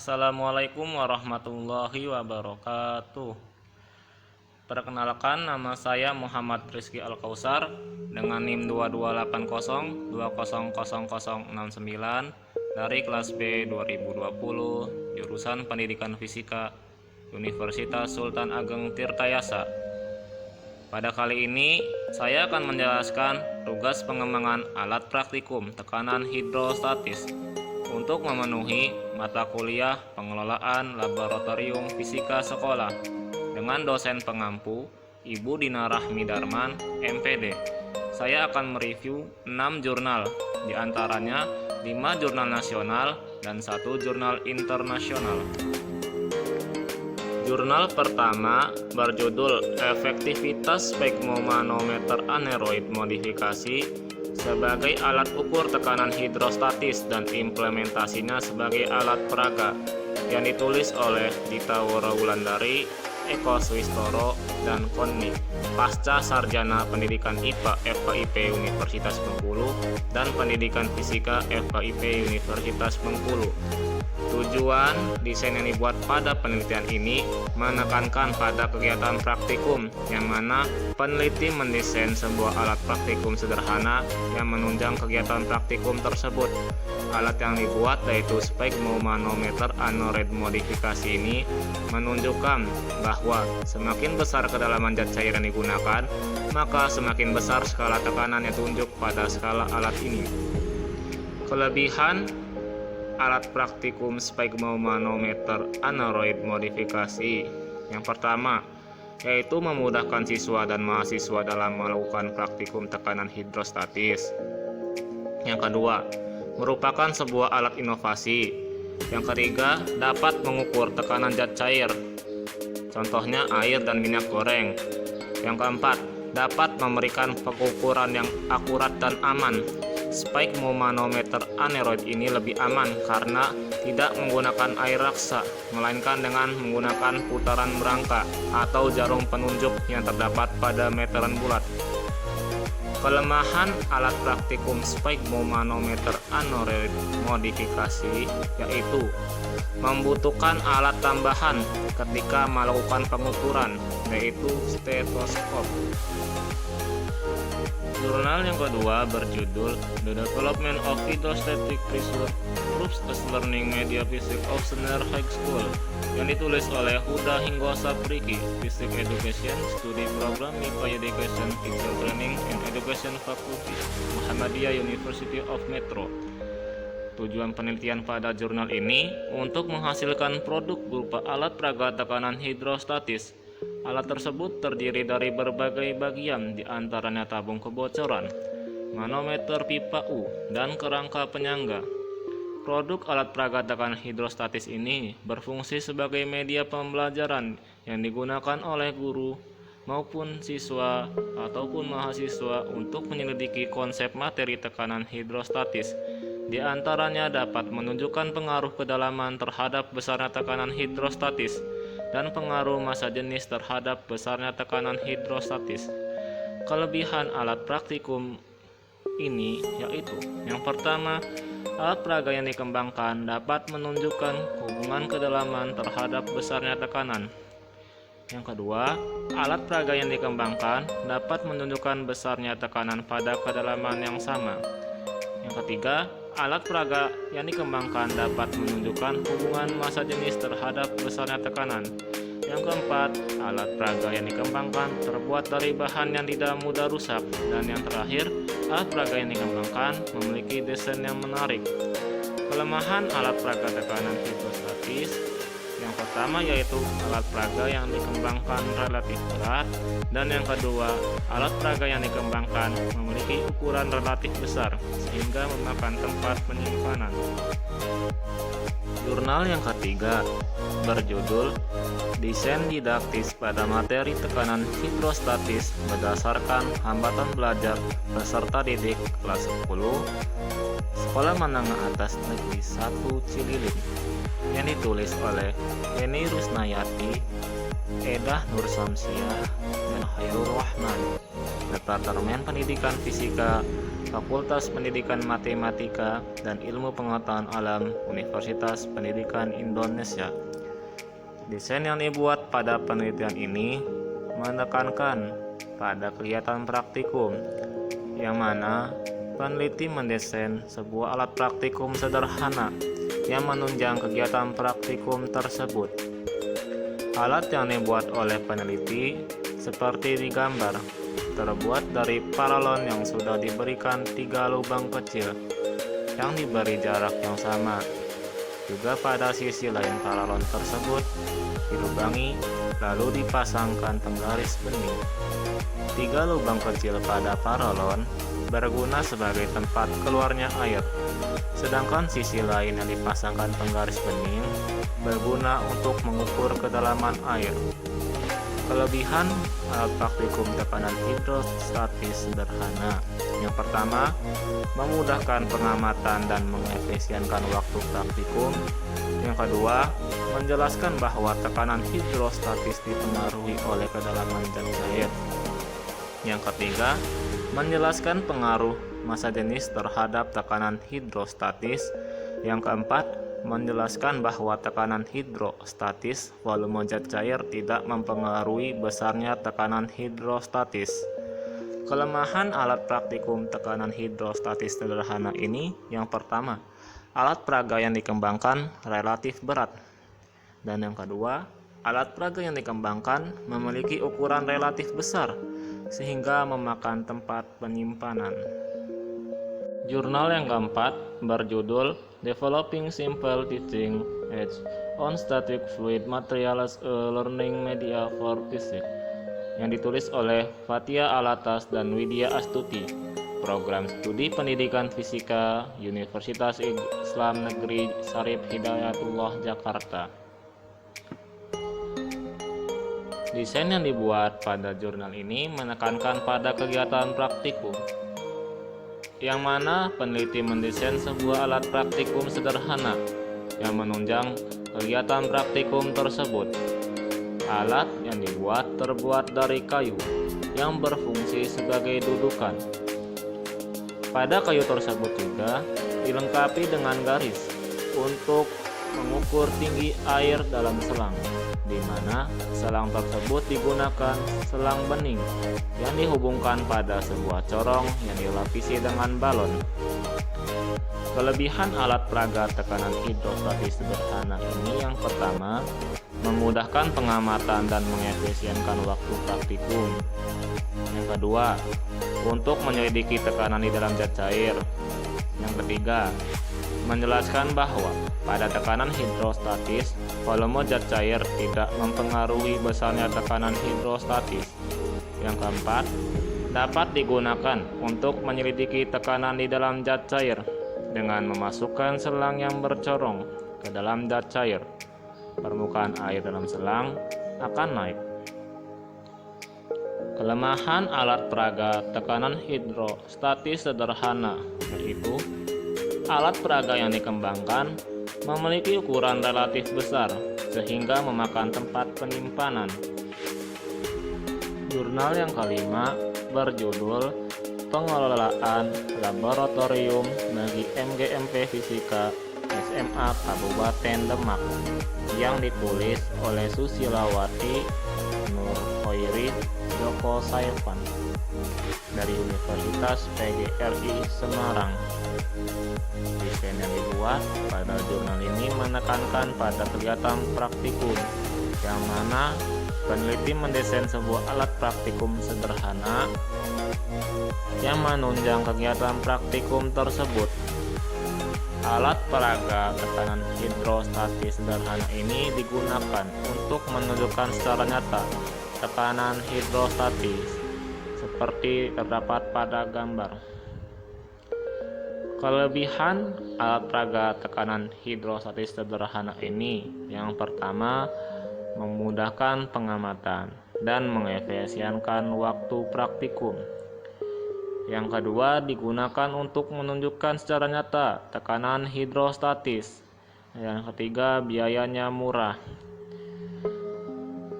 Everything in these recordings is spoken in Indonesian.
Assalamualaikum warahmatullahi wabarakatuh. Perkenalkan, nama saya Muhammad Rizky Al-Kausar dengan NIM 2280200069 dari kelas B 2020 jurusan Pendidikan Fisika Universitas Sultan Ageng Tirtayasa. Pada kali ini saya akan menjelaskan tugas pengembangan alat praktikum tekanan hidrostatis untuk memenuhi mata kuliah pengelolaan laboratorium fisika sekolah dengan dosen pengampu Ibu Dina Rahmi Darman, MPD. Saya akan mereview 6 jurnal, diantaranya 5 jurnal nasional dan 1 jurnal internasional. Jurnal pertama berjudul Efektivitas Spektromanometer Aneroid Modifikasi sebagai alat ukur tekanan hidrostatis dan implementasinya sebagai alat peraga, yang ditulis oleh Dita Wulandari, Eko Swistoro, dan Konni, pasca sarjana pendidikan IPA FKIP Universitas Bengkulu dan pendidikan fisika FKIP Universitas Bengkulu. Tujuan desain yang dibuat pada penelitian ini menekankan pada kegiatan praktikum, yang mana peneliti mendesain sebuah alat praktikum sederhana yang menunjang kegiatan praktikum tersebut. Alat yang dibuat yaitu spektromanometer aneroid modifikasi ini menunjukkan bahwa semakin besar kedalaman zat cair yang digunakan, maka semakin besar skala tekanan yang tunjuk pada skala alat ini. Kelebihan alat praktikum spektromanometer aneroid modifikasi yang pertama yaitu memudahkan siswa dan mahasiswa dalam melakukan praktikum tekanan hidrostatis. Yang kedua, merupakan sebuah alat inovasi. Yang ketiga, dapat mengukur tekanan zat cair, contohnya air dan minyak goreng. Yang keempat, dapat memberikan pengukuran yang akurat dan aman. Spektromanometer aneroid ini lebih aman karena tidak menggunakan air raksa, melainkan dengan menggunakan putaran berangka atau jarum penunjuk yang terdapat pada meteran bulat. Kelemahan alat praktikum spektromanometer aneroid modifikasi yaitu membutuhkan alat tambahan ketika melakukan pengukuran, yaitu stetoskop. Jurnal yang kedua berjudul The Development of Hydrostatic Pressure Proofs as Learning Media Physics of Senar High School, yang ditulis oleh Huda Hinggosa Priki, Physics Education Study Program MIPA Education Teacher Training and Education Faculty, Muhammadiyah University of Metro. Tujuan penelitian pada jurnal ini untuk menghasilkan produk berupa alat peraga tekanan hidrostatis. Alat tersebut terdiri dari berbagai bagian, diantaranya tabung kebocoran, manometer pipa U, dan kerangka penyangga. Produk alat peraga tekanan hidrostatis ini berfungsi sebagai media pembelajaran yang digunakan oleh guru maupun siswa ataupun mahasiswa untuk menyelidiki konsep materi tekanan hidrostatis. Di antaranya dapat menunjukkan pengaruh kedalaman terhadap besarnya tekanan hidrostatis dan pengaruh massa jenis terhadap besarnya tekanan hidrostatis. Kelebihan alat praktikum ini yaitu yang pertama, alat peraga yang dikembangkan dapat menunjukkan hubungan kedalaman terhadap besarnya tekanan. Yang kedua, alat peraga yang dikembangkan dapat menunjukkan besarnya tekanan pada kedalaman yang sama. Yang ketiga, alat peraga yang dikembangkan dapat menunjukkan hubungan massa jenis terhadap besarnya tekanan. Yang keempat, alat peraga yang dikembangkan terbuat dari bahan yang tidak mudah rusak. Dan yang terakhir, alat peraga yang dikembangkan memiliki desain yang menarik. Kelemahan alat peraga tekanan hidrostatis yang pertama yaitu alat peraga yang dikembangkan relatif berat, dan yang kedua, alat peraga yang dikembangkan memiliki ukuran relatif besar sehingga memakan tempat penyimpanan. Jurnal yang ketiga berjudul Desain Didaktis pada Materi Tekanan Hidrostatis Berdasarkan Hambatan Belajar Peserta Didik Kelas 10 Sekolah Menengah Atas Negeri 1 Cililin, yang ditulis oleh Eni Rusnayati, Edah Nur Samsiah, dan Khairul Rahman, Departemen Pendidikan Fisika Fakultas Pendidikan Matematika dan Ilmu Pengetahuan Alam Universitas Pendidikan Indonesia. Desain yang dibuat pada penelitian ini menekankan pada kegiatan praktikum, yang mana peneliti mendesain sebuah alat praktikum sederhana yang menunjang kegiatan praktikum tersebut. Alat yang dibuat oleh peneliti seperti di gambar, terbuat dari paralon yang sudah diberikan 3 lubang kecil yang diberi jarak yang sama. Juga pada sisi lain paralon tersebut dilubangi lalu dipasangkan penggaris bening. 3 lubang kecil pada paralon berguna sebagai tempat keluarnya air, sedangkan sisi lain yang dipasangkan penggaris bening berguna untuk mengukur kedalaman air. Kelebihan alat praktikum tekanan hidrostatis sederhana. Yang pertama, memudahkan pengamatan dan mengefisienkan waktu praktikum. Yang kedua, menjelaskan bahwa tekanan hidrostatis dipengaruhi oleh kedalaman zat cair. Yang ketiga, menjelaskan pengaruh massa jenis terhadap tekanan hidrostatis. Yang keempat, menjelaskan bahwa tekanan hidrostatis volume zat cair tidak mempengaruhi besarnya tekanan hidrostatis. Kelemahan alat praktikum tekanan hidrostatis sederhana ini, yang pertama, alat peraga yang dikembangkan relatif berat. Dan yang kedua, alat peraga yang dikembangkan memiliki ukuran relatif besar sehingga memakan tempat penyimpanan. Jurnal yang keempat berjudul Developing Simple Teaching Aids on Static Fluid Materials, a Learning Media for Physics, yang ditulis oleh Fathia Alatas dan Widya Astuti, Program Studi Pendidikan Fisika, Universitas Islam Negeri Syarif Hidayatullah, Jakarta. Desain yang dibuat pada jurnal ini menekankan pada kegiatan praktikum, yang mana peneliti mendesain sebuah alat praktikum sederhana yang menunjang kegiatan praktikum tersebut. Alat yang dibuat terbuat dari kayu yang berfungsi sebagai dudukan. Pada kayu tersebut juga dilengkapi dengan garis untuk mengukur tinggi air dalam selang, di mana selang tersebut digunakan selang bening yang dihubungkan pada sebuah corong yang dilapisi dengan balon. Kelebihan alat peraga tekanan hidrostatis sederhana ini, yang pertama, memudahkan pengamatan dan mengefisienkan waktu praktikum. Yang kedua, untuk menyelidiki tekanan di dalam zat cair. Yang ketiga, menjelaskan bahwa pada tekanan hidrostatis, volume zat cair tidak mempengaruhi besarnya tekanan hidrostatis. Yang keempat, dapat digunakan untuk menyelidiki tekanan di dalam zat cair dengan memasukkan selang yang bercorong ke dalam zat cair. Permukaan air dalam selang akan naik. Kelemahan alat peraga tekanan hidrostatis sederhana, yaitu alat peraga yang dikembangkan memiliki ukuran relatif besar sehingga memakan tempat penyimpanan. Jurnal yang kelima berjudul Pengelolaan Laboratorium bagi MGMP Fisika SMA Kabupaten Demak, yang ditulis oleh Susilawati Nurhoiri Joko Saifan dari Universitas PGRI Semarang. Desain yang dibuat pada jurnal ini menekankan pada kegiatan praktikum, yang mana peneliti mendesain sebuah alat praktikum sederhana yang menunjang kegiatan praktikum tersebut. Alat peraga tekanan hidrostatis sederhana ini digunakan untuk menunjukkan secara nyata tekanan hidrostatis seperti terdapat pada gambar. Kelebihan alat peraga tekanan hidrostatis sederhana ini, yang pertama, memudahkan pengamatan dan mengefisienkan waktu praktikum. Yang kedua, digunakan untuk menunjukkan secara nyata tekanan hidrostatis. Yang ketiga, biayanya murah.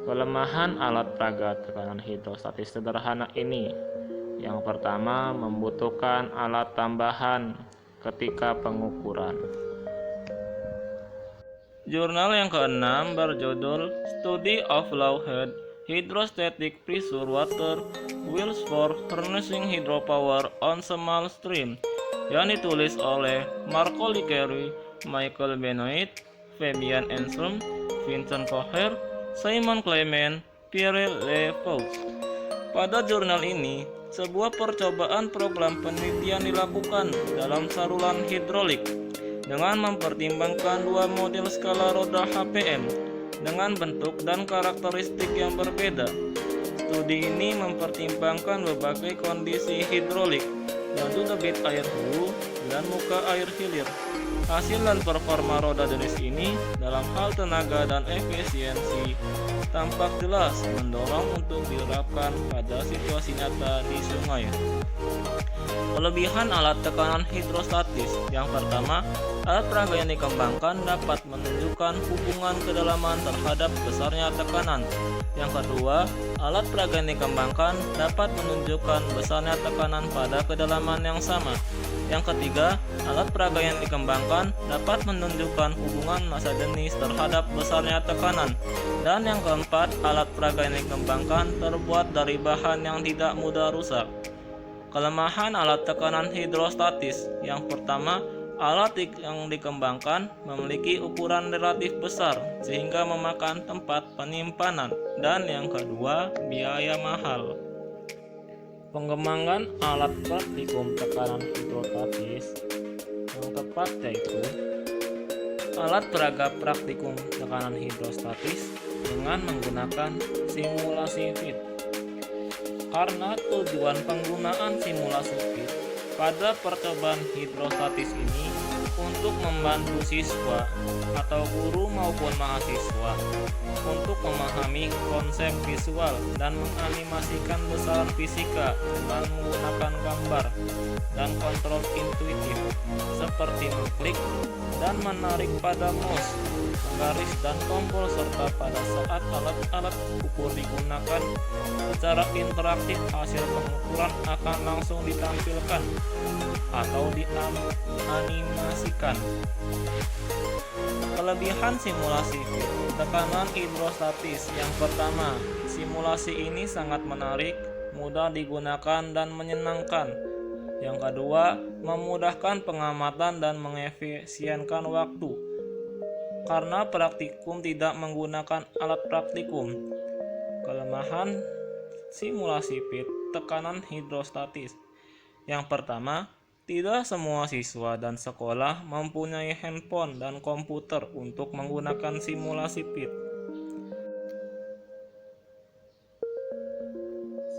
Kelemahan alat peraga tekanan hidrostatis sederhana ini, Yang pertama, membutuhkan alat tambahan ketika pengukuran. Jurnal yang keenam berjudul Study of Low-Head Hydrostatic Pressure Water Wheels for Harnessing Hydropower on Small Stream yang ditulis oleh Marco Licari, Michael Benoit, Fabian Enstrom, Vincent Coher, Simon Clement, Pierre Lefaux. Pada jurnal ini, sebuah percobaan program penelitian dilakukan dalam saluran hidrolik dengan mempertimbangkan dua model skala roda HPM dengan bentuk dan karakteristik yang berbeda. Studi ini mempertimbangkan berbagai kondisi hidrolik, yaitu debit air hulu dan muka air hilir. Hasil dan performa roda jenis ini dalam hal tenaga dan efisiensi tampak jelas mendorong untuk diterapkan pada situasi nyata di sungai. Kelebihan alat tekanan hidrostatis. Yang pertama, alat peraga yang dikembangkan dapat menunjukkan hubungan kedalaman terhadap besarnya tekanan. Yang kedua, alat peraga yang dikembangkan dapat menunjukkan besarnya tekanan pada kedalaman yang sama. Yang ketiga, alat peraga yang dikembangkan dapat menunjukkan hubungan massa jenis terhadap besarnya tekanan. Dan yang keempat, alat peraga yang dikembangkan terbuat dari bahan yang tidak mudah rusak. Kelemahan alat tekanan hidrostatis. Yang pertama, alat yang dikembangkan memiliki ukuran relatif besar sehingga memakan tempat penyimpanan. Dan yang kedua, biaya mahal. Pengembangan alat praktikum tekanan hidrostatis yang tepat yaitu alat peraga praktikum tekanan hidrostatis dengan menggunakan simulasi FIT. Karena tujuan penggunaan simulasi FIT pada percobaan hidrostatis ini untuk membantu siswa atau guru maupun mahasiswa untuk memahami konsep visual dan menganimasikan besaran fisika dengan menggunakan gambar dan kontrol intuitif seperti mengklik dan menarik pada mouse, menggaris dan tombol, serta pada saat alat-alat ukur digunakan secara interaktif hasil pengukuran akan langsung ditampilkan atau dianimasikan. Kelebihan simulasi FIT tekanan hidrostatis. Yang pertama, simulasi ini sangat menarik, mudah digunakan dan menyenangkan. Yang kedua, memudahkan pengamatan dan mengefisienkan waktu karena praktikum tidak menggunakan alat praktikum. Kelemahan simulasi FIT tekanan hidrostatis. Yang pertama, tidak semua siswa dan sekolah mempunyai handphone dan komputer untuk menggunakan simulasi FIT.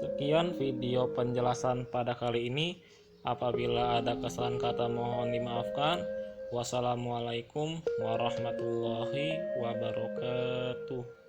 Sekian video penjelasan pada kali ini. Apabila ada kesalahan kata mohon dimaafkan. Wassalamualaikum warahmatullahi wabarakatuh.